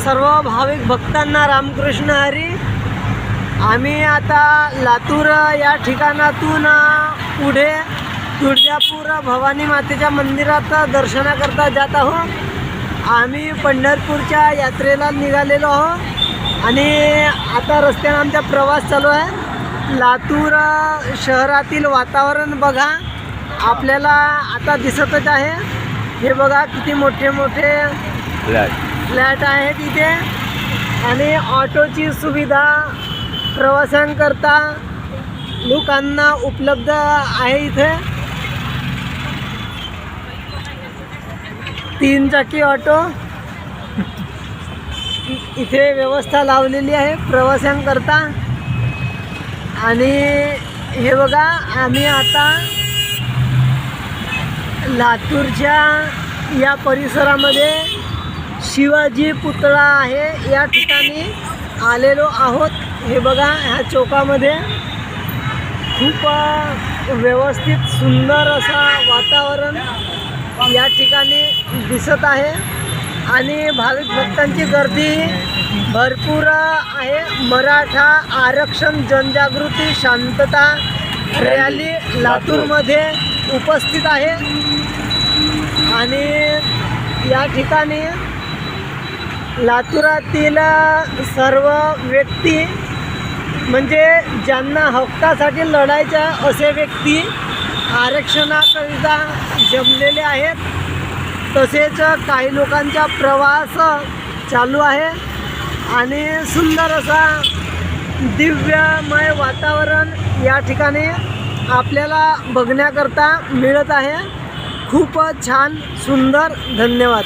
सर्व भाविक भक्तांना रामकृष्ण हरी। आम्ही आता लातूर या ठिकाणातून पुढे तुळजापूर भवानी मातेच्या मंदिरात दर्शनाकरता जात आहोत। आम्ही पंढरपूरच्या यात्रेला निघालेलो आहोत आणि आता रस्त्याने आमचा प्रवास चालू आहे। लातूर शहरातील वातावरण बघा, आपल्याला आता दिसतच आहे। हे बघा किती मोठे मोठे फ्लॅट आहेत इथे आणि ऑटोची सुविधा प्रवाशांकरता लोकांना उपलब्ध आहे। इथे 3 चाकी ऑटो इथे व्यवस्था लावलेली आहे प्रवाशांकरता। आणि हे बघा, आम्ही आता लातूरच्या या परिसरामध्ये शिवाजी पुतळा आहे या ठिकाणी आलेलो आहोत। हे बघा, ह्या चौकामध्ये खूप व्यवस्थित सुंदर असा वातावरण या ठिकाणी दिसत आहे आणि भाविक भक्तांची गर्दी भरपूर आहे। मराठा आरक्षण जनजागृती शांतता रॅली लातूरमध्ये उपस्थित आहे आणि या ठिकाणी लातूरातील सर्व व्यक्ती म्हणजे ज्यांना हक्कासाठी लढायचे असे व्यक्ती आरक्षणाकरिता जमलेले आहेत। तसेच काही लोकांचा प्रवास चालू आहे आणि सुंदर असा दिव्यमय वातावरण या ठिकाणी आपल्याला बघण्याकरता मिळत आहे। खूप छान सुंदर, धन्यवाद।